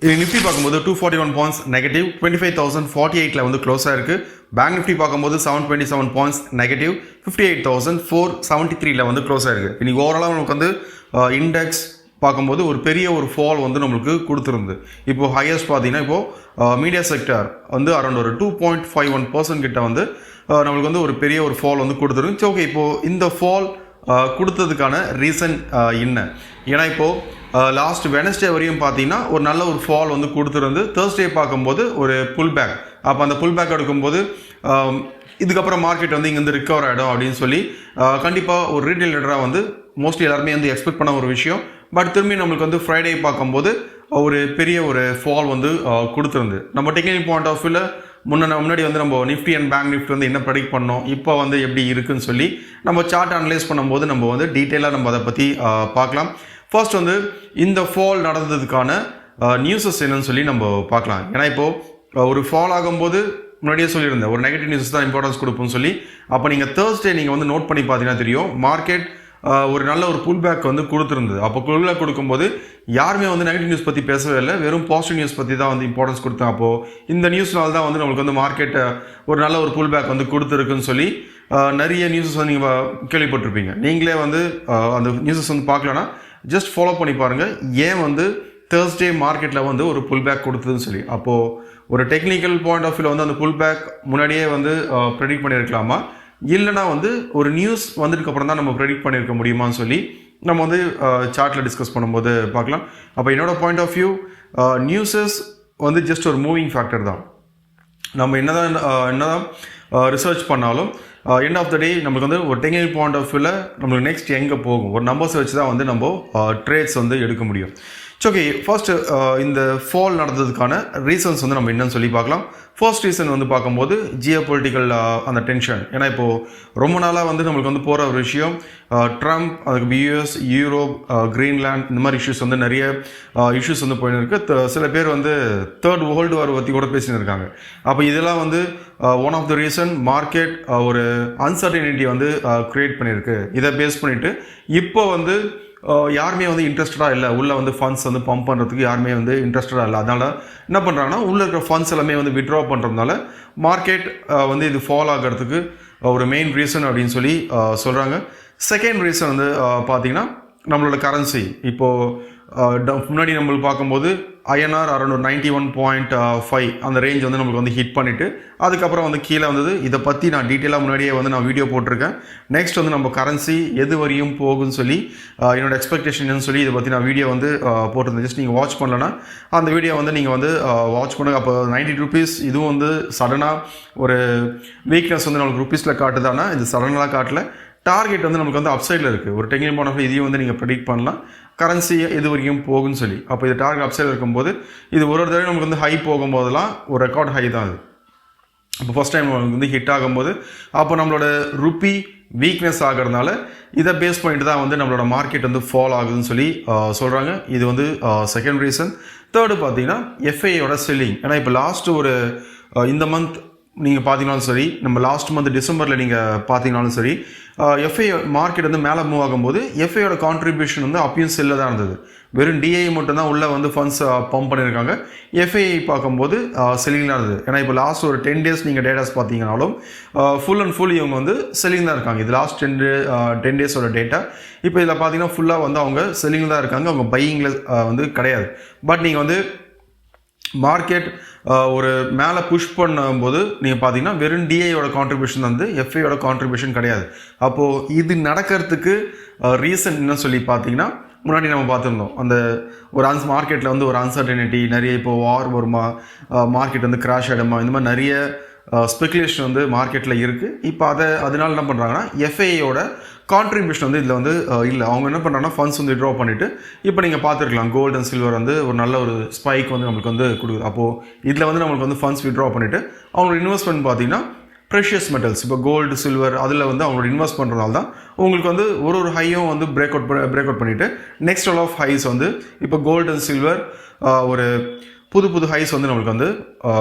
இது நிஃப்டி பார்க்கும்போது 241 points negative 25,048 வந்து க்ளோஸ் ஆயிருக்கு. பேங்க் நிஃப்டி பார்க்கும்போது 727 பாயிண்ட்ஸ் நெகட்டிவ் 58,473 வந்து க்ளோஸ் ஆயிருக்கு. இன்னைக்கு ஓவராலாக நமக்கு வந்து இண்டெக்ஸ் பார்க்கும்போது ஒரு பெரிய ஒரு ஃபால் வந்து நம்மளுக்கு கொடுத்துருந்து. இப்போது ஹையஸ்ட் பார்த்தீங்கன்னா இப்போது மீடியா செக்டர் வந்து அரௌண்ட் ஒரு 2.51% கிட்ட வந்து நம்மளுக்கு வந்து ஒரு பெரிய ஒரு ஃபால் வந்து கொடுத்துருக்கு. ஓகே, இப்போது இந்த ஃபால் கொடுத்ததுக்கான ரீசன் என்ன? ஏன்னா இப்போது லாஸ்ட் வெனஸ்டே வரையும் பார்த்தீங்கன்னா ஒரு நல்ல ஒரு ஃபால் வந்து கொடுத்துருந்து. தேர்ஸ்டே பார்க்கும்போது ஒரு புல் பேக். அப்போ அந்த புல் பேக் எடுக்கும்போது இதுக்கப்புறம் மார்க்கெட் வந்து இங்கேருந்து ரிக்கவர் ஆகிடும் அப்படின்னு சொல்லி கண்டிப்பாக ஒரு ரீட்டைல் ட்ரேடராக வந்து மோஸ்ட்லி எல்லாருமே வந்து எக்ஸ்பெக்ட் பண்ண ஒரு விஷயம். பட் திரும்பி நம்மளுக்கு வந்து ஃப்ரைடே பார்க்கும்போது ஒரு பெரிய ஒரு ஃபால் வந்து கொடுத்துருந்து. நம்ம டெக்னிக்கல் பாயிண்ட் ஆஃப் வியூவில் முன்னாடி வந்து நம்ம நிஃப்டி அண்ட் பேங்க் நிஃப்டி வந்து என்ன ப்ரெடிக்ட் பண்ணோம், இப்போ வந்து எப்படி இருக்குன்னு சொல்லி நம்ம சார்ட் அனலைஸ் பண்ணும்போது நம்ம வந்து டீட்டெயிலாக நம்ம அதை பற்றி பார்க்கலாம். ஃபர்ஸ்ட் வந்து இந்த ஃபால் நடந்ததுக்கான நியூஸஸ் என்னன்னு சொல்லி நம்ம பார்க்கலாம். ஏன்னா இப்போது ஒரு ஃபால் ஆகும்போது முன்னாடியே சொல்லியிருந்தேன் ஒரு நெகட்டிவ் நியூஸ் தான் இம்பார்ட்டன்ஸ் கொடுப்போம்னு சொல்லி. அப்போ நீங்கள் தேர்ஸ்டே நீங்கள் வந்து நோட் பண்ணி பார்த்தீங்கன்னா தெரியும், மார்க்கெட் ஒரு நல்ல ஒரு புல் பேக் வந்து கொடுத்துருந்தது. அப்போ புல் பேக் கொடுக்கும்போது யாருமே வந்து நெகட்டிவ் நியூஸ் பற்றி பேசவே இல்லை, வெறும் பாசிட்டிவ் நியூஸ் பற்றி தான் வந்து இம்பார்ட்டன்ஸ் கொடுத்தேன். அப்போது இந்த நியூஸ்னால தான் வந்து நம்மளுக்கு வந்து மார்க்கெட்டை ஒரு நல்ல ஒரு புல் பேக் வந்து கொடுத்துருக்குன்னு சொல்லி நிறைய நியூஸஸ் வந்து நீங்கள் கேள்விப்பட்டிருப்பீங்க. நீங்களே வந்து அந்த நியூஸஸ் வந்து பார்க்கலன்னா ஜஸ்ட் ஃபாலோ பண்ணி பாருங்கள், ஏன் வந்து தேர்ஸ்டே மார்க்கெட்டில் வந்து ஒரு புல் பேக் கொடுத்ததுன்னு சொல்லி. அப்போது ஒரு டெக்னிக்கல் பாயிண்ட் ஆஃப் வியூவில் வந்து அந்த புல் பேக் முன்னாடியே வந்து ப்ரெடிக்ட் பண்ணியிருக்கலாமா, இல்லைனா வந்து ஒரு நியூஸ் வந்ததுக்கப்புறம் தான் நம்ம ப்ரெடிக்ட் பண்ணியிருக்க முடியுமான்னு சொல்லி நம்ம வந்து சார்ட்டில் டிஸ்கஸ் பண்ணும்போது பார்க்கலாம். அப்போ என்னோட பாயிண்ட் ஆஃப் வியூ நியூஸஸ் வந்து ஜஸ்ட் ஒரு மூவிங் ஃபேக்டர் தான். நம்ம என்னதான் ரிசர்ச் பண்ணாலும் எண்ட் ஆஃப் த டே நம்மளுக்கு வந்து ஒரு டெக்னிக்கல் பாயிண்ட் ஆஃப் வியூவில் நம்மளுக்கு நெக்ஸ்ட் எங்கே போகும், ஒரு நம்பர்ஸ் வச்சு தான் வந்து நம்ம ட்ரேட்ஸ் வந்து எடுக்க முடியும். ஓகே, ஃபர்ஸ்ட் இந்த ஃபால் நடந்ததுக்கான ரீசன்ஸ் வந்து நம்ம என்னன்னு சொல்லி பார்க்கலாம். ஃபர்ஸ்ட் ரீசன் வந்து பார்க்கும்போது ஜியோ பொலிட்டிக்கல் அந்த டென்ஷன். ஏன்னா இப்போது ரொம்ப நாளாக வந்து நம்மளுக்கு வந்து போகிற ஒரு விஷயம் ட்ரம்ப், அதுக்கு யூஎஸ், யூரோப், கிரீன்லாண்ட், இந்த மாதிரி இஷ்யூஸ் வந்து நிறைய இஷ்யூஸ் வந்து போயின்னு இருக்குது. சில பேர் வந்து தேர்ட் வேர்ல்டு வார் பற்றி கூட பேசின்னு இருக்காங்க. அப்போ இதெல்லாம் வந்து one of the reason market ஒரு அன்சர்டனிட்டி வந்து க்ரியேட் பண்ணியிருக்கு. இதை பேஸ் பண்ணிவிட்டு இப்போ வந்து யாருமே வந்து இன்ட்ரெஸ்டடாக இல்லை, உள்ளே வந்து ஃபண்ட்ஸ் வந்து பம்ப் பண்ணுறதுக்கு யாருமே வந்து இன்ட்ரெஸ்டடாக இல்லை. அதனால் என்ன பண்ணுறாங்கன்னா உள்ளே இருக்கிற ஃபண்ட்ஸ் எல்லாமே வந்து வித்ட்ரா பண்ணுறதுனால மார்க்கெட் வந்து இது ஃபால் ஆகிறதுக்கு ஒரு மெயின் ரீசன் அப்படின்னு சொல்லி சொல்கிறாங்க. செகண்ட் ரீசன் வந்து பார்த்திங்கன்னா நம்மளோட கரன்சி. இப்போது முன்னாடி நம்மளுக்கு பார்க்கும்போது ஐஎன்ஆர் அரௌண்ட் 91.5 அந்த ரேஞ்ச் வந்து நம்மளுக்கு வந்து ஹிட் பண்ணிவிட்டு அதுக்கப்புறம் வந்து கீழே வந்தது. இதை பற்றி நான் டீட்டெயிலாக முன்னாடியே வந்து நான் வீடியோ போட்டிருக்கேன். நெக்ஸ்ட் வந்து நம்ம கரன்சி எது வரையும் போகுன்னு சொல்லி என்னோட எக்ஸ்பெக்டேஷன் சொல்லி இதை பற்றி நான் வீடியோ வந்து போட்டிருந்தேன். ஜஸ்ட் நீங்கள் வாட்ச் பண்ணலன்னா அந்த வீடியோ வந்து நீங்கள் வந்து வாட்ச் பண்ணுங்கள். அப்போ 90 rupees இதுவும் வந்து சடனாக ஒரு வீக்னஸ் வந்து நம்மளுக்கு ருப்பீஸில் காட்டுதானா, இது சடனாக காட்டல. டார்கெட் வந்து நமக்கு வந்து அப்சைடில் இருக்குது. ஒரு டெக்னிக்கல் பாயிண்ட் ஆஃப் இதையும் வந்து நீங்கள் ப்ரெடிக்ட் பண்ணலாம், கரன்சி எது வரைக்கும் போகுன்னு சொல்லி. அப்போ இது டார்கெட் அப்சைடில் இருக்கும்போது இது ஒரு தடவை நமக்கு வந்து ஹை போகும்போதெல்லாம் ஒரு ரெக்கார்ட் ஹை தான் அது. அப்போ ஃபஸ்ட் டைம் நமக்கு வந்து ஹிட் ஆகும்போது அப்போ நம்மளோட ருப்பி வீக்னஸ் ஆகிறதுனால இதை பேஸ் பண்ணிட்டு தான் வந்து நம்மளோட மார்க்கெட் வந்து ஃபால் ஆகுதுன்னு சொல்லி சொல்கிறாங்க. இது வந்து செகண்ட் ரீசன். தேர்டு பார்த்தீங்கன்னா எஃப்ஐயோட செல்லிங். ஏன்னா இப்போ லாஸ்ட்டு ஒரு இந்த மந்த் நீங்கள் பார்த்தீங்கனாலும் சரி, நம்ம லாஸ்ட் மந்த் டிசம்பரில் நீங்கள் பார்த்தீங்கனாலும் சரி, எஃப்ஐ மார்க்கெட் வந்து மேலே மூவ் ஆகும்போது எஃப்ஐயோட கான்ட்ரிபியூஷன் வந்து அப்பயும் செல்லில் தான் இருந்தது. வெறும் டிஐ மட்டும்தான் உள்ளே வந்து ஃபண்ட்ஸ் பம்ப் பண்ணியிருக்காங்க. எஃப்ஐ பார்க்கும்போது செல்லிங் தான் இருந்தது. ஏன்னா இப்போ லாஸ்ட் ஒரு 10 days நீங்கள் டேட்டாஸ் பார்த்தீங்கனாலும் ஃபுல் அண்ட் ஃபுல் இவங்க வந்து செல்லிங் தான் இருக்காங்க. இது லாஸ்ட் 10 days டேட்டா. இப்போ இதில் பார்த்தீங்கன்னா ஃபுல்லாக வந்து அவங்க செல்லிங் தான் இருக்காங்க, அவங்க பையிங்கில் வந்து கிடையாது. பட் நீங்கள் வந்து மார்க்கெட் ஒரு மேலே புஷ் பண்ணும்போது நீங்கள் பார்த்தீங்கன்னா வெறும் டிஐயோட கான்ட்ரிபியூஷன் வந்து எஃப்ஐயோட கான்ட்ரிபியூஷன் கிடையாது. அப்போது இது நடக்கிறதுக்கு ரீசன் என்ன சொல்லி பார்த்தீங்கன்னா முன்னாடி நம்ம பார்த்துருந்தோம், அந்த ஒரு மார்க்கெட்டில் வந்து ஒரு அன்சர்டனிட்டி நிறைய, இப்போ வார் வருமா, மார்க்கெட் வந்து கிராஷ் ஆகிடுமா, இந்த மாதிரி நிறைய ஸ்பெகுலேஷன் வந்து மார்க்கெட்டில் இருக்குது. இப்போ அதனால என்ன பண்ணுறாங்கன்னா எஃப்ஐயோட கான்ட்ரிபியூஷன் வந்து இதில் வந்து இல்லை. அவங்க என்ன பண்ணுறாங்கன்னா ஃபண்ட்ஸ் வந்து வித்ட்ரா பண்ணிவிட்டு இப்போ நீங்கள் பார்த்துருக்கலாம் கோல்டு அண்ட் சில்வர் வந்து ஒரு நல்ல ஒரு ஸ்பைக் வந்து நம்மளுக்கு வந்து கொடுக்குது. அப்போது இதில் வந்து நம்மளுக்கு வந்து ஃபண்ட்ஸ் வித்ட்ரா பண்ணிவிட்டு அவங்களோட இன்வெஸ்ட்மெண்ட் பார்த்தீங்கன்னா ப்ரெஷியஸ் மெட்டல்ஸ், இப்போ கோல்டு, சில்வர், அதில் வந்து அவங்களோட இன்வெஸ்ட் பண்ணுறதால தான் உங்களுக்கு வந்து ஒரு ஹையும் வந்து பிரேக் அவுட் பண்ணிவிட்டு நெக்ஸ்ட் லெவல் ஆஃப் ஹைஸ் வந்து இப்போ கோல்டு அண்ட் சில்வர் ஒரு புது ஹைஸ் வந்து நம்மளுக்கு வந்து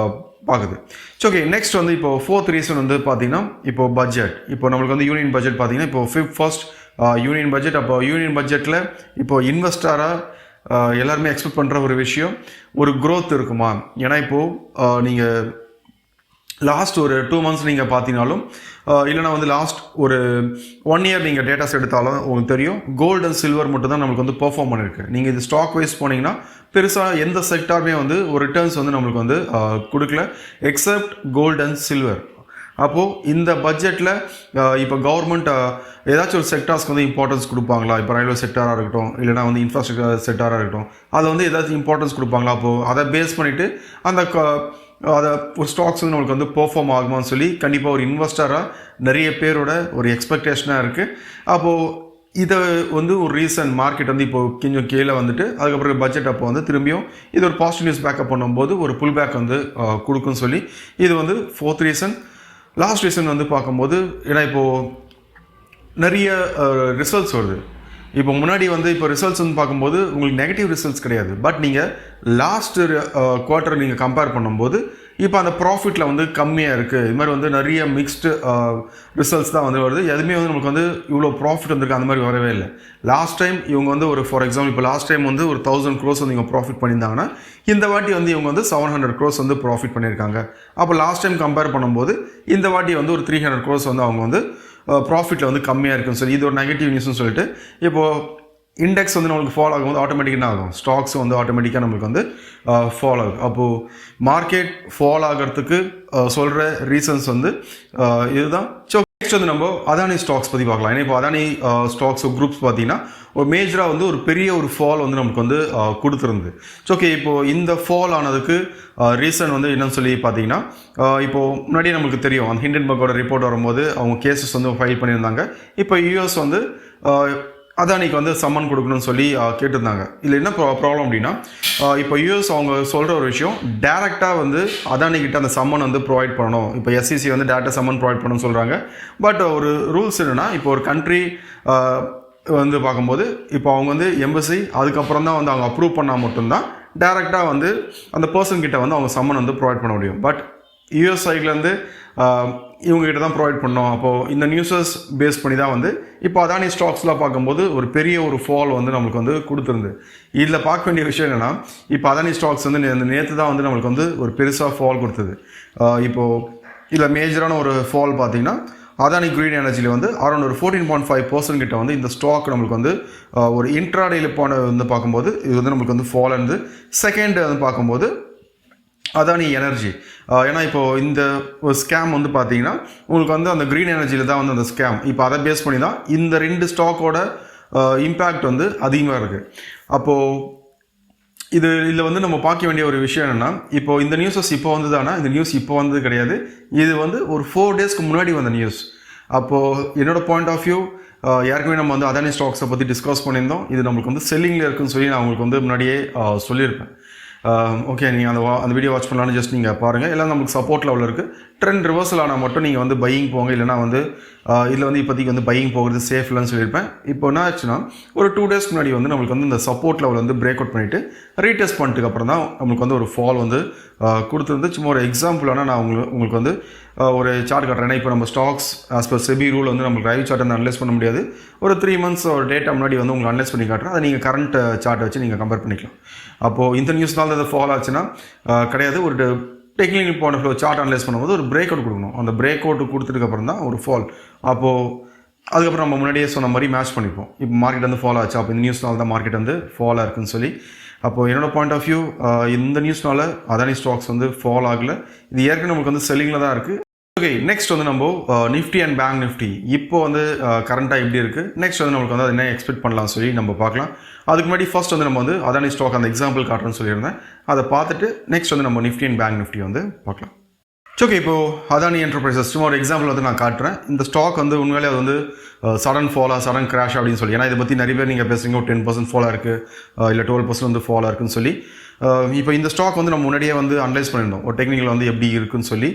பார்க்குது. ஓகே, நெக்ஸ்ட் வந்து இப்போ ஃபோர்த் ரீசன் வந்து பார்த்தீங்கன்னா இப்போ பட்ஜெட். இப்போ நம்மளுக்கு வந்து யூனியன் பட்ஜெட் பார்த்தீங்கன்னா இப்போ ஃபர்ஸ்ட் யூனியன் பட்ஜெட். அப்போ யூனியன் பட்ஜெட்டில் இப்போ இன்வெஸ்டராக எல்லாருமே எக்ஸ்பெக்ட் பண்ணுற ஒரு விஷயம், ஒரு growth இருக்குமா? ஏன்னா இப்போது நீங்கள் லாஸ்ட் ஒரு 2 months நீங்கள் பார்த்தீங்கனாலும் இல்லைனா வந்து லாஸ்ட் ஒரு 1 year நீங்கள் டேட்டாஸ் எடுத்தாலும் உங்களுக்கு தெரியும், கோல்டு அண்ட் சில்வர் மட்டும் தான் நம்மளுக்கு வந்து பெர்ஃபார்ம் பண்ணியிருக்கு. நீங்கள் இது ஸ்டாக் வைஸ் போனீங்கன்னா பெருசாக எந்த செக்டாருமே வந்து ஒரு ரிட்டர்ன்ஸ் வந்து நம்மளுக்கு வந்து கொடுக்கல, எக்ஸப்ட் கோல்டு அண்ட் சில்வர். அப்போது இந்த பட்ஜெட்டில் இப்போ கவர்மெண்ட் ஏதாச்சும் ஒரு செக்டார்ஸ்க்கு வந்து இம்பார்ட்டன்ஸ் கொடுப்பாங்களா? இப்போ ரயில்வே செக்டாராக இருக்கட்டும், இல்லைனா வந்து இன்ஃப்ராஸ்ட்ரக்சர் செக்டாராக இருக்கட்டும், அதை வந்து ஏதாச்சும் இம்பார்ட்டன்ஸ் கொடுப்பாங்களா? அப்போது அதை பேஸ் பண்ணிவிட்டு அந்த அதை ஒரு ஸ்டாக்ஸ் வந்து நம்மளுக்கு வந்து பெர்ஃபார்ம் ஆகுமான்னு சொல்லி கண்டிப்பாக ஒரு இன்வெஸ்டராக நிறைய பேரோட ஒரு எக்ஸ்பெக்டேஷனாக இருக்குது. அப்போது இதை வந்து ஒரு ரீசன் மார்க்கெட் வந்து இப்போது கொஞ்சம் கீழே வந்துட்டு அதுக்கப்புறம் பட்ஜெட் அப்போ வந்து திரும்பியும் இது ஒரு பாசிட்டிவ் நியூஸ் பேக்கப் பண்ணும்போது ஒரு புல் பேக் வந்து கொடுக்குன்னு சொல்லி இது வந்து 4th ரீசன். லாஸ்ட் ரீசன் வந்து பார்க்கும்போது, ஏன்னா இப்போது நிறைய ரிசல்ட்ஸ் வருது. இப்போ முன்னாடி வந்து இப்போ ரிசல்ட்ஸ் வந்து பார்க்கும்போது உங்களுக்கு நெகட்டிவ் ரிசல்ட்ஸ் கிடையாது, பட் நீங்கள் லாஸ்ட் குவார்ட்டர் நீங்கள் கம்பேர் பண்ணும்போது இப்போ அந்த ப்ராஃபிட்டில் வந்து கம்மியாக இருக்குது. இது மாதிரி வந்து நிறைய மிக்ஸ்டு ரிசல்ட்ஸ் தான் வந்து வருது. எதுவுமே வந்து நமக்கு வந்து இவ்வளோ ப்ராஃபிட் வந்துருக்கு அந்த மாதிரி வரவே இல்லை. லாஸ்ட் டைம் இவங்க வந்து ஒரு ஃபார் எக்ஸாம்பிள் இப்போ லாஸ்ட் டைம் வந்து ஒரு 1000 crores வந்து இவங்க ப்ராஃபிட் பண்ணியிருந்தாங்கன்னா இந்த வாட்டி வந்து இவங்க வந்து 700 crores வந்து ப்ராஃபிட் பண்ணியிருக்காங்க. அப்போ லாஸ்ட் டைம் கம்பேர் பண்ணும்போது இந்த வாட்டி வந்து ஒரு 300 crores வந்து அவங்க வந்து ப்ராஃபிட்டில் வந்து கம்மியாக இருக்குன்னு சொல்லி இது ஒரு நெகட்டிவ் நியூஸ்னு சொல்லிட்டு இப்போது இண்டெக்ஸ் வந்து நம்மளுக்கு ஃபாலோ ஆகும்போது ஆட்டோமேட்டிக்காக ஆகும், ஸ்டாக்ஸ் வந்து ஆட்டோமேட்டிக்காக நம்மளுக்கு வந்து ஃபாலோ ஆகும். அப்போது மார்க்கெட் ஃபாலோ ஆகிறதுக்கு சொல்கிற ரீசன்ஸ் வந்து இதுதான். ஸோ நெக்ஸ்ட் வந்து நம்ம அதானி ஸ்டாக்ஸ் பற்றி பார்க்கலாம். ஏன்னா இப்போ அதானி ஸ்டாக்ஸ் குரூப்ஸ் பார்த்தீங்கன்னா ஒரு மேஜராக வந்து ஒரு பெரிய ஒரு ஃபால் வந்து நமக்கு வந்து கொடுத்துருந்து. ஸோ ஓகே, இப்போது இந்த ஃபால் ஆனதுக்கு ரீசன் வந்து என்னன்னு சொல்லி பார்த்தீங்கன்னா, இப்போது முன்னாடியே நம்மளுக்கு தெரியும் அந்த ஹிண்டன்பர்கோட ரிப்போர்ட் வரும்போது அவங்க கேசஸ் வந்து ஃபைல் பண்ணியிருந்தாங்க. இப்போ யூஎஸ் வந்து அதானிக்கு வந்து சம்மன் கொடுக்கணும்னு சொல்லி கேட்டிருந்தாங்க. இதில் என்ன ப்ராப்ளம் அப்படின்னா, இப்போ யூஎஸ் அவங்க சொல்கிற ஒரு விஷயம் டேரெக்டாக வந்து அதானிக்கிட்ட அந்த சம்மன் வந்து ப்ரொவைட் பண்ணணும். இப்போ எஸ்சிசி வந்து டேரெக்டாக சம்மன் ப்ரொவைட் பண்ணணும்னு சொல்கிறாங்க. பட் ஒரு ரூல்ஸ் என்னென்னா, இப்போ ஒரு கண்ட்ரி வந்து பார்க்கும்போது இப்போ அவங்க வந்து எம்பசி அதுக்கப்புறம் தான் வந்து அவங்க அப்ரூவ் பண்ணால் மட்டும்தான் டேரெக்டாக வந்து அந்த பர்சன் கிட்ட வந்து அவங்க சம்மன் வந்து ப்ரொவைட் பண்ண முடியும். பட் யூஎஸ் சைட்லேருந்து இவங்ககிட்ட தான் ப்ரொவைட் பண்ணோம். அப்போது இந்த நியூஸஸ் பேஸ் பண்ணி தான் வந்து இப்போ அதானி ஸ்டாக்ஸ்லாம் பார்க்கும்போது ஒரு பெரிய ஒரு ஃபால் வந்து நம்மளுக்கு வந்து கொடுத்துருந்து. இதில் பார்க்க வேண்டிய விஷயம் என்னென்னா, இப்போ அதானி ஸ்டாக்ஸ் வந்து நேற்று தான் வந்து நம்மளுக்கு வந்து ஒரு பெருசாக ஃபால் கொடுத்தது. இப்போது இதில் மேஜரான ஒரு ஃபால் பார்த்திங்கன்னா அதானி க்ரீன் எனர்ஜியில் வந்து அரௌண்ட் ஒரு 14.5% கிட்ட வந்து இந்த ஸ்டாக் நம்மளுக்கு வந்து ஒரு இன்ட்ராடேயில் போன வந்து பார்க்கும்போது இது வந்து நம்மளுக்கு வந்து ஃபால் இருந்து. செகண்ட் வந்து பார்க்கும்போது அதானி எனர்ஜி, ஏன்னா இப்போது இந்த ஒரு ஸ்கேம் வந்து பார்த்தீங்கன்னா உங்களுக்கு வந்து அந்த க்ரீன் எனர்ஜியில் தான் வந்து அந்த ஸ்கேம், இப்போ அதை பேஸ் பண்ணி தான் இந்த 2 ஸ்டாக்கோட இம்பேக்ட் வந்து அதிகமாக இருக்குது. அப்போது இதில் வந்து நம்ம பார்க்க வேண்டிய ஒரு விஷயம் என்னென்னா, இப்போது இந்த நியூஸஸ் இப்போ வந்து தானே, இந்த நியூஸ் இப்போ வந்தது கிடையாது, இது வந்து ஒரு 4 daysக்கு முன்னாடி வந்த நியூஸ். அப்போது என்னோடய பாயிண்ட் ஆஃப் வியூ ஏற்கனவே நம்ம வந்து அதானி ஸ்டாக்ஸை பற்றி டிஸ்கஸ் பண்ணியிருந்தோம். இது நம்மளுக்கு வந்து செல்லிங்கில் இருக்குன்னு சொல்லி நான் உங்களுக்கு வந்து முன்னாடியே சொல்லியிருப்பேன். ஓகே, நீங்கள் அந்த வீடியோ வாட்ச் பண்ணலான்னு ஜஸ்ட் நீங்கள் பாருங்கள். எல்லாம் நமக்கு சப்போர்ட் லெவலில் இருக்குது. ட்ரெண்ட் ரிவர்சல் ஆனால் மட்டும் நீங்கள் வந்து பையிங் போங்க, இல்லைனா வந்து இதில் வந்து இப்போதைக்கு வந்து பையிங் போகிறது சேஃப் இல்லைன்னு சொல்லியிருப்பேன். இப்போ என்ன ஆச்சுன்னா, ஒரு 2 days முன்னாடி வந்து நம்மளுக்கு வந்து இந்த சப்போர்ட் லெவல் வந்து பிரேக் அவுட் பண்ணிவிட்டு ரீடெஸ்ட் பண்ணிட்டுக்கு அப்புறம் தான் நம்மளுக்கு வந்து ஒரு ஃபால் வந்து கொடுத்துருந்து. சும்மா ஒரு எக்ஸாம்பிளான நான் உங்களுக்கு வந்து ஒரு சார்ட் காட்டுறேன். இப்போ நம்ம stocks as per SEBI rule வந்து நம்மளுக்கு லைவ் சார்ட் வந்து அனலைஸ் பண்ண முடியாது. ஒரு 3 months ஒரு டேட்டா முன்னாடி வந்து உங்களுக்கு அனலைஸ் பண்ணி காட்டுறேன். அதை நீங்கள் கரண்ட் சார்ட்டை வச்சு நீங்கள் கம்பேர் பண்ணிக்கலாம். அப்போது இந்த நியூஸ்னால அது ஃபால் ஆச்சுன்னா கிடையாது. ஒரு technical point of view chart analyse பண்ணும்போது ஒரு பிரேக் அவுட் கொடுக்கணும். அந்த பிரேக் அவுட் கொடுத்ததுக்கப்புறம் தான் ஒரு ஃபால். அப்போது அதுக்கப்புறம் நம்ம முன்னாடியே சொன்ன மாதிரி மேட்ச் பண்ணிப்போம். இப்போ மார்க்கெட் வந்து ஃபால் ஆச்சு, அப்போ இந்த நியூஸ்னால தான் மார்க்கெட் வந்து ஃபாலாக இருக்குன்னு சொல்லி. அப்போது என்னோடய பாயிண்ட் ஆஃப் வியூ இந்த நியூஸ்னால அதானி ஸ்டாக்ஸ் வந்து ஃபால் ஆகலை. இது ஏற்கனவே நமக்கு வந்து செல்லிங்கில் தான் இருக்குது. ஓகே, நெக்ஸ்ட் வந்து நம்ம நிஃப்டி அண்ட் பேங்க் நிஃப்டி இப்போ வந்து கரண்ட்டாக எப்படி இருக்குது, நெக்ஸ்ட் வந்து நம்மளுக்கு வந்து அது என்ன எக்ஸ்பெக்ட் பண்ணலாம் சொல்லி நம்ம பார்க்கலாம். அதுக்கு முன்னாடி ஃபர்ஸ்ட் வந்து நம்ம வந்து அதானி ஸ்டாக் அந்த எக்ஸாம்பிள் காட்டுறேன்னு சொல்லியிருந்தேன். அதை பார்த்துட்டு நெக்ஸ்ட் வந்து நம்ம நிஃப்டி அண்ட் பேங்க் நிஃப்டி வந்து பார்க்கலாம். ஓகே, இப்போது அதானி என்டர்பிரைசஸ் சும்மா ஒரு எக்ஸாம்பிள் வந்து நான் காட்டுறேன். இந்த ஸ்டாக் வந்து உண்மையிலே அது வந்து சடன் ஃபாலாக சடன் கிராஷ் அப்படின்னு சொல்லி, ஏன்னா இதை பற்றி நிறைய பேர் நீங்கள் பேசுகிறீங்க, ஒரு 10% ஃபாலாக இருக்குது இல்லை 12% வந்து ஃபாலாக இருக்குன்னு சொல்லி. இப்போ இந்த ஸ்டாக் வந்து நம்ம முன்னாடியே வந்து அனலைஸ் பண்ணியிருந்தோம், ஒரு டெக்னிக்கல் வந்து எப்படி இருக்குன்னு சொல்லி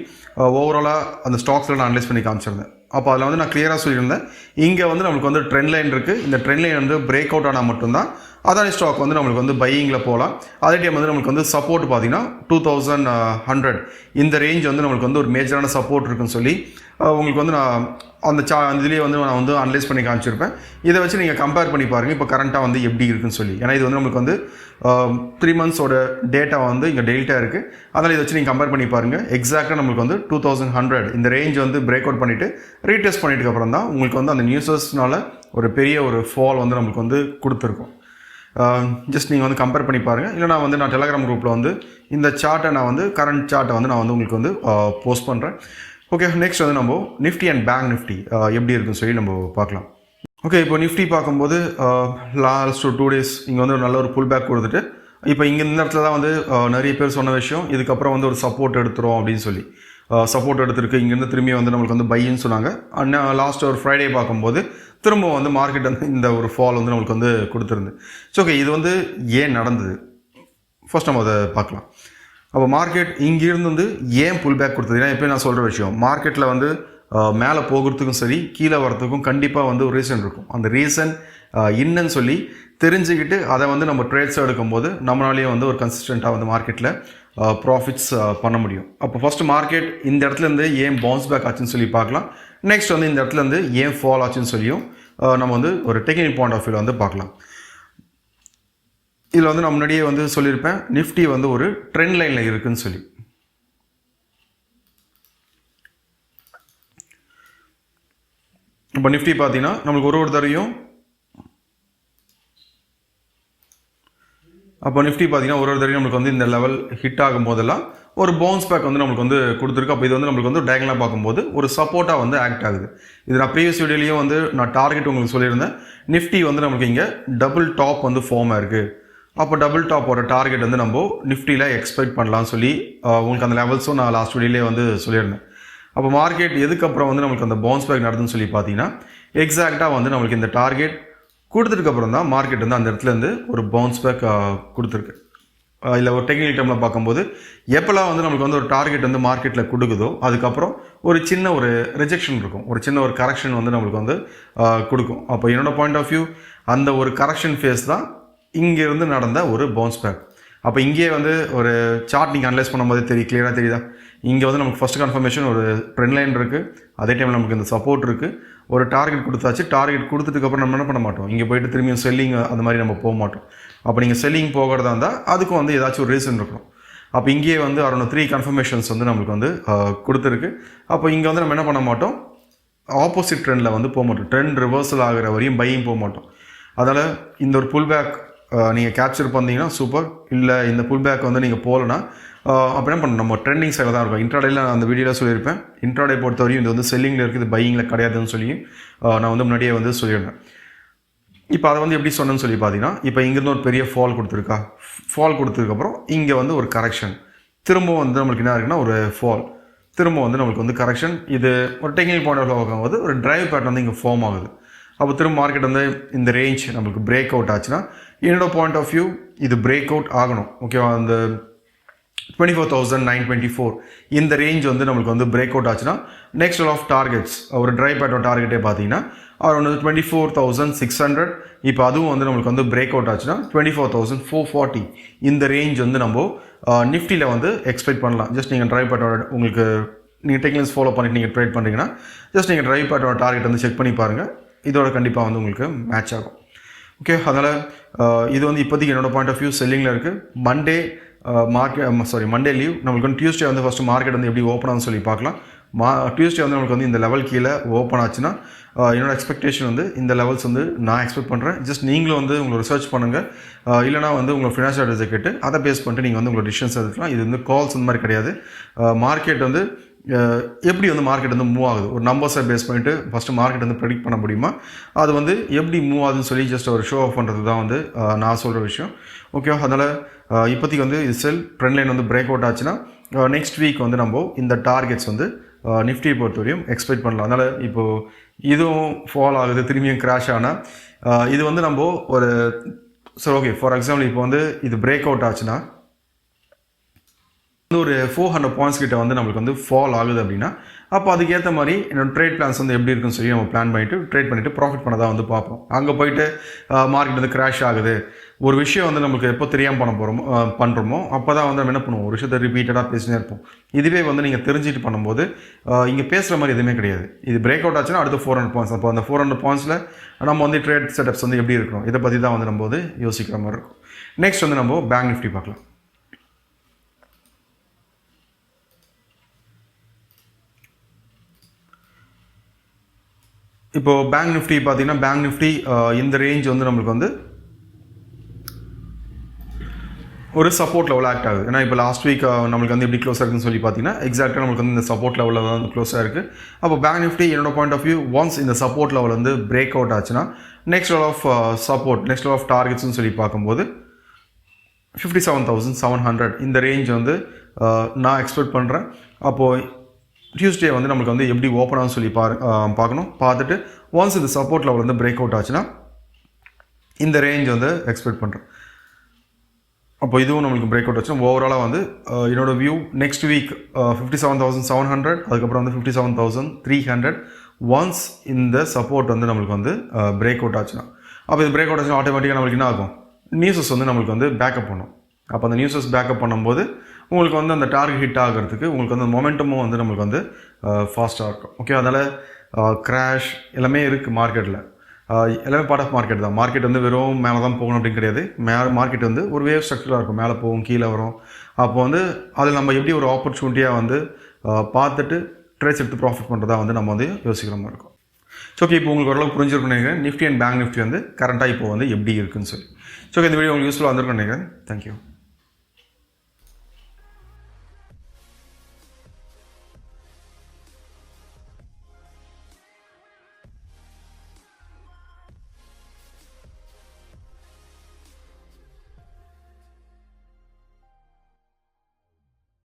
ஓவராலாக அந்த ஸ்டாக்ஸில் நான் அனலைஸ் பண்ணி காமிச்சிருந்தேன். அப்போ அதில் வந்து நான் கிளியராக சொல்லியிருந்தேன், இங்கே வந்து நம்மளுக்கு வந்து ட்ரெண்ட் லைன் இருக்குது. இந்த ட்ரெண்ட் லைன் வந்து பிரேக் அவுட் ஆனால் மட்டும்தான் அதானி ஸ்டாக் வந்து நம்மளுக்கு வந்து பையிங்கில் போகலாம். அதே டைம் வந்து நம்மளுக்கு வந்து சப்போர்ட் பார்த்தீங்கன்னா 2100 இந்த ரேஞ்ச் வந்து நம்மளுக்கு வந்து ஒரு மேஜரான சப்போர்ட் இருக்குன்னு சொல்லி உங்களுக்கு வந்து நான் அந்த இதுலேயே வந்து நான் வந்து அனலைஸ் பண்ணி காமிச்சிருப்பேன். இதை வச்சு நீங்கள் கம்பேர் பண்ணி பாருங்கள் இப்போ கரண்ட்டாக வந்து எப்படி இருக்குன்னு சொல்லி. ஏன்னா இது வந்து நம்மளுக்கு வந்து 3 monthsோட டேட்டா வந்து இங்கே டெல்டா இருக்குது. அதனால் இதை வச்சு நீங்கள் கம்பேர் பண்ணி பாருங்கள். எக்ஸாக்டாக நம்மளுக்கு வந்து 2100 இந்த ரேஞ்ச் வந்து பிரேக் அவுட் பண்ணிவிட்டு ரீடெஸ்ட் பண்ணிட்டு அப்புறம் தான் உங்களுக்கு வந்து அந்த நியூஸஸ்னால ஒரு பெரிய ஒரு ஃபால் வந்து நம்மளுக்கு வந்து கொடுத்துருக்கும். ஜஸ்ட் நீங்கள் வந்து கம்பேர் பண்ணி பாருங்கள். இல்லை நான் டெலகிராம் குரூப்பில் வந்து இந்த சார்ட்டை நான் வந்து கரண்ட் சார்ட்டை வந்து நான் வந்து உங்களுக்கு வந்து போஸ்ட் பண்ணுறேன். ஓகே, நெக்ஸ்ட் வந்து நம்ம நிஃப்டி அண்ட் பேங்க் நிஃப்டி எப்படி இருக்குன்னு சொல்லி நம்ம பார்க்கலாம். ஓகே, இப்போ நிஃப்டி பார்க்கும்போது லாஸ்ட் ஒரு 2 days இங்கே வந்து ஒரு நல்ல ஒரு புல் பேக் கொடுத்துட்டு இப்போ இங்கே இந்த இடத்துல தான் வந்து நிறைய பேர் சொன்ன விஷயம், இதுக்கப்புறம் வந்து ஒரு சப்போர்ட் எடுத்துரும் அப்படின்னு சொல்லி. சப்போர்ட் எடுத்துருக்கு. இங்கேருந்து திரும்பி வந்து நம்மளுக்கு வந்து பைன்னு சொன்னாங்க. லாஸ்ட் ஒரு ஃப்ரைடே பார்க்கும்போது திரும்ப வந்து மார்க்கெட் வந்து இந்த ஒரு ஃபால் வந்து நம்மளுக்கு வந்து கொடுத்துருந்து. ஸோ ஓகே, இது வந்து ஏன் நடந்தது ஃபர்ஸ்ட் நம்ம அதை பார்க்கலாம். அப்போ மார்க்கெட் இங்கேருந்து வந்து ஏன் புல் பேக் கொடுத்தது? ஏன்னா எப்போ நான் சொல்கிற விஷயம், மார்க்கெட்டில் வந்து மேலே போகிறதுக்கும் சரி கீழே வரத்துக்கும் கண்டிப்பாக வந்து ஒரு ரீசன் இருக்கும். அந்த ரீசன் என்னன்னு சொல்லி தெரிஞ்சுக்கிட்டு அதை வந்து நம்ம ட்ரேட்ஸ் எடுக்கும்போது நம்மளாலேயே வந்து ஒரு கன்சிஸ்டண்ட்டாக வந்து மார்க்கெட்டில் ப்ராஃபிட்ஸ் பண்ண முடியும். அப்போ ஃபஸ்ட்டு மார்க்கெட் இந்த இடத்துலேருந்து ஏன் பவுன்ஸ் பேக் ஆச்சுன்னு சொல்லி பார்க்கலாம். நெக்ஸ்ட் வந்து இந்த இடத்துலேருந்து ஏன் ஃபால் ஆச்சுன்னு சொல்லியும் நம்ம வந்து ஒரு டெக்னிக்கல் பாயிண்ட் ஆஃப் வியூவில் வந்து பார்க்கலாம். இதில் வந்து நான் முன்னாடியே வந்து சொல்லியிருப்பேன், நிஃப்டி வந்து ஒரு ட்ரெண்ட் லைனில் இருக்குன்னு சொல்லி. இப்போ நிஃப்டி பார்த்தீங்கன்னா நம்மளுக்கு ஒரு தடவையும் நம்மளுக்கு வந்து இந்த லெவல் ஹிட் ஆகும் போதெல்லாம் ஒரு பவுன்ஸ் பேக் வந்து நம்மளுக்கு வந்து கொடுத்துருக்கு. அப்போ இது வந்து நம்மளுக்கு வந்து டயகனலாக பார்க்கும்போது ஒரு சப்போர்ட்டாக வந்து ஆக்ட் ஆகுது. இது நான் ப்ரீவியஸ் வீடியோலையும் வந்து நான் டார்கெட் உங்களுக்கு சொல்லியிருந்தேன். நிஃப்டி வந்து நம்மளுக்கு இங்கே டபுள் டாப் வந்து ஃபார்ம் ஆயிருக்கு. அப்போ டபுள் டாப்போட டார்கெட் வந்து நம்ம நிஃப்டியில் எக்ஸ்பெக்ட் பண்ணலாம்னு சொல்லி உங்களுக்கு அந்த லெவல்ஸும் நான் லாஸ்ட் வீடியோலேயே வந்து சொல்லியிருந்தேன். அப்போ மார்க்கெட் எதுக்கப்புறம் வந்து நம்மளுக்கு அந்த பவுன்ஸ் பேக் நடந்துன்னு சொல்லி பார்த்தீங்கன்னா எக்ஸாக்டாக வந்து நம்மளுக்கு இந்த டார்கெட் கொடுத்ததுக்கப்புறம் தான் மார்க்கெட் வந்து அந்த இடத்துலேருந்து ஒரு பவுன்ஸ் பேக் கொடுத்துருக்கு. இல்லை ஒரு டெக்னிக்கல் டேர்மில் பார்க்கும்போது எப்போல்லாம் வந்து நம்மளுக்கு வந்து ஒரு டார்கெட் வந்து மார்க்கெட்டில் கொடுக்குதோ அதுக்கப்புறம் ஒரு சின்ன ஒரு ரிஜெக்ஷன் இருக்கும், ஒரு சின்ன ஒரு கரெக்ஷன் வந்து நம்மளுக்கு வந்து கொடுக்கும். அப்போ என்னோடய பாயிண்ட் ஆஃப் வியூ அந்த ஒரு கரெக்ஷன் ஃபேஸ் தான் இங்கேருந்து நடந்த ஒரு பவுன்ஸ் பேக். அப்போ இங்கே வந்து ஒரு சார்ட் நீங்கள் அனலைஸ் பண்ணும்போது கிளியராக தெரியுதா? இங்கே வந்து நமக்கு ஃபஸ்ட் கன்ஃபர்மேஷன் ஒரு ட்ரெண்ட் லைன் இருக்குது, அதே டைமில் நமக்கு இந்த சப்போர்ட் இருக்குது, ஒரு டார்கெட் கொடுத்தாச்சு. டார்கெட் கொடுத்ததுக்கப்புறம் நம்ம என்ன பண்ண மாட்டோம், இங்கே போயிட்டு திரும்பியும் செல்லிங் அந்த மாதிரி நம்ம போக மாட்டோம். அப்போ நீங்கள் செல்லிங் போகிறதா இருந்தால் அதுக்கும் வந்து ஏதாச்சும் ஒரு ரீசன் இருக்கணும். அப்போ இங்கேயே வந்து அரௌண்ட் 3 கன்ஃபர்மேஷன்ஸ் வந்து நம்மளுக்கு வந்து கொடுத்துருக்கு. அப்போ இங்கே வந்து நம்ம என்ன பண்ண மாட்டோம், ஆப்போசிட் ட்ரெண்டில் வந்து போக மாட்டோம். ட்ரெண்ட் ரிவர்சல் ஆகிற வரையும் பையும் போக மாட்டோம். அதனால் இந்த ஒரு புல் பேக் நீங்கள் கேப்சர் பண்ணிங்கன்னா சூப்பர். இல்லை இந்த புல் பேக் வந்து நீங்கள் போகலன்னா அப்போ என்ன பண்ணணும், நம்ம ட்ரெண்டிங் சைடில் தான் இருக்கும். இன்ட்ராடேயில் நான் அந்த வீடியோவில் சொல்லியிருப்பேன், இன்ட்ராடே பொறுத்த வரையும் இது வந்து செல்லிங்கில் இருக்குது, பையிங்கில் கிடையாதுன்னு சொல்லி நான் வந்து முன்னாடியே வந்து சொல்லியிருந்தேன். இப்போ அதை வந்து எப்படி சொன்னேன்னு சொல்லி பார்த்தீங்கன்னா, இப்போ இங்கேருந்து ஒரு பெரிய ஃபால் கொடுத்துருக்கா, ஃபால் கொடுத்ததுக்கப்புறம் இங்கே வந்து ஒரு கரெக்ஷன், திரும்ப வந்து நம்மளுக்கு என்ன இருக்குன்னா ஒரு ஃபால், திரும்ப வந்து நம்மளுக்கு வந்து கரெக்ஷன். இது ஒரு டெக்னிக்கல் பாயிண்ட் ஆஃப் வியூ பார்க்கும்போது ஒரு டிரைவ் பேட்டர்ன் வந்து இங்கே ஃபார்ம் ஆகுது. அப்போ திரும்ப மார்க்கெட் வந்து இந்த ரேஞ்ச் நம்மளுக்கு பிரேக் அவுட் ஆச்சுன்னா என்னோட பாயிண்ட் ஆஃப் வியூ இது பிரேக் அவுட் ஆகணும். ஓகேவா, அந்த 24,924 இந்த ரேஞ்ச் வந்து நம்மளுக்கு வந்து பிரேக் அவுட் ஆச்சுன்னா நெக்ஸ்ட் ஆஃப் டார்கெட்ஸ் ஒரு ட்ரை பேட்டர்ன் டார்கெட்டே பார்த்தீங்கன்னா அரௌண்ட் 24,600. இப்போ அதுவும் வந்து நம்மளுக்கு வந்து பிரேக் அவுட் ஆச்சுன்னா 24,440 இந்த ரேஞ்ச் வந்து நம்ம நிஃப்டியில் வந்து எக்ஸ்பெக்ட் பண்ணலாம். ஜஸ்ட் நீங்கள் ட்ரை பேட்டர்ன் உங்களுக்கு நீங்கள் டெக்னிக்ஸ் ஃபாலோ பண்ணிட்டு நீங்கள் ட்ரேட் பண்ணுறீங்கன்னா ஜஸ்ட் நீங்கள் ட்ரை பேட்டர்ன் டார்கெட் வந்து செக் பண்ணி பாருங்கள், இதோட கண்டிப்பாக வந்து உங்களுக்கு மேட்ச் ஆகும். ஓகே, அதனால் இது வந்து இப்போதைக்கு என்னோடய பாயிண்ட் ஆஃப் வியூ செல்லிங்கில் இருக்குது. Monday leave. நம்மளுக்கு வந்து டியூஸ்டே வந்து ஃபஸ்ட்டு மார்க்கெட் வந்து எப்படி ஓப்பன் ஆகுன்னு சொல்லி பார்க்கலாம். டியூஸ்டே வந்து நம்மளுக்கு வந்து இந்த லெவல் கீழே ஓப்பன் ஆச்சுன்னா என்னோடய எக்ஸ்பெக்டேஷன் வந்து இந்த லெவல்ஸ் வந்து நான் எக்ஸ்பெக்ட் பண்ணுறேன். ஜஸ்ட் நீங்களும் வந்து உங்களை ரிசர்ச் பண்ணுங்கள், இல்லைனா வந்து உங்களை ஃபினான்ஷியல் அட்வைஸை கேட்டு அதை பேஸ் பண்ணிட்டு நீங்கள் வந்து உங்களோட டிசிஷன்ஸ் எடுத்துக்கலாம். இது வந்து கால்ஸ் இந்த மாதிரி கிடையாது. மார்க்கெட் வந்து எப்படி வந்து மார்க்கெட் வந்து மூவ் ஆகுது ஒரு நம்பர்ஸை பேஸ் பண்ணிட்டு ஃபஸ்ட்டு மார்க்கெட் வந்து ப்ரெடிக்ட் பண்ண முடியுமா, அது வந்து எப்படி மூவ் ஆகுதுன்னு சொல்லி ஜஸ்ட் ஒரு ஷோ ஆஃப் பண்ணுறது தான் வந்து நான் சொல்கிற விஷயம். ஓகே, அதனால் இப்போதைக்கு வந்து இது செல் ட்ரெண்ட் லைன் வந்து பிரேக் அவுட் ஆச்சுன்னா நெக்ஸ்ட் வீக் வந்து நம்ம இந்த டார்கெட்ஸ் வந்து நிஃப்டியை பொறுத்தவரையும் எக்ஸ்பெக்ட் பண்ணலாம். அதனால் இப்போது இதுவும் ஃபால் ஆகுது, திரும்பியும் கிராஷ் ஆனால் இது வந்து நம்ம ஒரு சரி ஓகே ஃபார் எக்ஸாம்பிள் இப்போ வந்து இது பிரேக் அவுட் ஆச்சுன்னா ஒரு 400 பாயிண்ட்ஸ் கிட்ட வந்து நம்மளுக்கு வந்து ஃபால் ஆகுது அப்படின்னா அப்போ அதுக்கேற்ற மாதிரி என்னோட ட்ரேட் பிளான்ஸ் வந்து எப்படி இருக்குன்னு சொல்லி நம்ம பிளான் பண்ணிவிட்டு ட்ரேட் பண்ணிவிட்டு ப்ராஃபிட் பண்ண தான் வந்து பார்ப்போம். அங்கே போயிட்டு மார்க்கெட் வந்து கிராஷ் ஆகுது, ஒரு விஷயம் வந்து நம்மளுக்கு எப்போ தெரியாமல் பண்ணுறோமோ அப்போ தான் வந்து நம்ம என்ன பண்ணுவோம், ஒரு விஷயத்தை ரிப்பீட்டடாக பேசினே இருப்போம். இதுவே வந்து நீங்கள் தெரிஞ்சுட்டு பண்ணும்போது இங்கே பேசுகிற மாதிரி எதுவுமே கிடையாது. இது பிரேக் அவுட் ஆச்சுன்னா அடுத்து 400 பாயிண்ட்ஸ். அப்போ அந்த 400 பாயிண்ட்ஸில் நம்ம வந்து ட்ரேட் செட்டப்ஸ் வந்து எப்படி இருக்கணும், இதை பற்றி தான் வந்து நம்ம வந்து யோசிக்கிற மாதிரி இருக்கும். நெக்ஸ்ட் வந்து நம்ம பேங்க் நிஃப்டி பார்க்கலாம். இப்போது பேங்க் நிஃப்டி பார்த்தீங்கன்னா பேங்க் நிஃப்டி இந்த ரேஞ்ச் வந்து நம்மளுக்கு வந்து ஒரு சப்போர்ட் லெவல் ஆக்ட் ஆகுது. ஏன்னா இப்போ லாஸ்ட் வீக் நம்மளுக்கு வந்து எப்படி க்ளோஸ் ஆகுதுன்னு சொல்லி பார்த்தீங்கன்னா எக்ஸாக்டாக நம்மளுக்கு வந்து இந்த சப்போர்ட் லெவலில் தான் க்ளோஸ் ஆயிருக்கு. அப்போ பேங்க் நிஃப்டி என்னோட பாயிண்ட் ஆஃப் வியூ ஒன்ஸ் இந்த சப்போர்ட் லெவல் வந்து பிரேக் அவுட் ஆச்சுன்னா next level of support, next level of டார்கெட்ஸ்னு சொல்லி பார்க்கும்போது 57,700 இந்த ரேஞ்ச் வந்து நான் எக்ஸ்பெக்ட் பண்ணுறேன். அப்போது டியூஸ்டே வந்து நம்மளுக்கு வந்து எப்படி ஓப்பன் ஆகும்னு சொல்லி பார்க்கணும். பார்த்துட்டு ஒன்ஸ் இந்த சப்போர்ட் லெவல் வந்து பிரேக் அவுட் ஆச்சுன்னா இந்த ரேஞ்ச் வந்து எக்ஸ்பெக்ட் பண்ணுறேன். அப்போ இதுவும் நம்மளுக்கு பிரேக் அவுட் ஆச்சுன்னா ஓவராலாக வந்து என்னோட வியூ நெக்ஸ்ட் வீக் 57,700 அதுக்கப்புறம் வந்து 57,300 ஒன்ஸ் இந்த சப்போர்ட் வந்து நம்மளுக்கு வந்து பிரேக் அவுட் ஆச்சுன்னா. அப்போ இது பிரேக் அவுட் ஆச்சுன்னா ஆட்டோமேட்டிக்காக நம்மளுக்கு என்ன ஆகும், நியூஸஸ் வந்து நம்மளுக்கு வந்து பேக்கப் பண்ணும். அப்போ அந்த நியூஸஸ் பேக்கப் பண்ணும்போது உங்களுக்கு வந்து அந்த டார்கெட் ஹிட் ஆகிறதுக்கு உங்களுக்கு வந்து மொமெண்டமும் வந்து நம்மளுக்கு வந்து ஃபாஸ்ட்டாக இருக்கும். ஓகே, அதனால் கிராஷ் எல்லாமே இருக்குது மார்க்கெட்டில். எல்லாமே பார்ட் ஆஃப் மார்க்கெட் தான். மார்க்கெட் வந்து வெறும் மேலே தான் போகணும் அப்படின்னு கிடையாது. மார்க்கெட் வந்து ஒரு வேவ் ஸ்ட்ரக்சராக இருக்கும், மேலே போகும் கீழே வரும். அப்போ வந்து அதில் நம்ம எப்படி ஒரு ஆப்பர்ச்சுனிட்டியாக வந்து பார்த்துட்டு ட்ரேட்ஸ் எடுத்து ப்ராஃபிட் பண்ணுறதா வந்து நம்ம வந்து யோசிக்கிற மாதிரி இருக்கும். ஸோ ஓகே, இப்போ உங்களுக்கு ஓரளவுக்கு புரிஞ்சிருக்குன்னு நினைக்கிறேன் நிஃப்டி அண்ட் பேங்க் நிஃப்டி வந்து கரண்ட்டாக இப்போ வந்து எப்படி இருக்குன்னு சொல்லி. ஸோ இந்த வீடியோ உங்களுக்கு யூஸ்ஃபுல்லாக வந்திருக்குன்னு நினைக்கிறேன். தேங்க்யூ.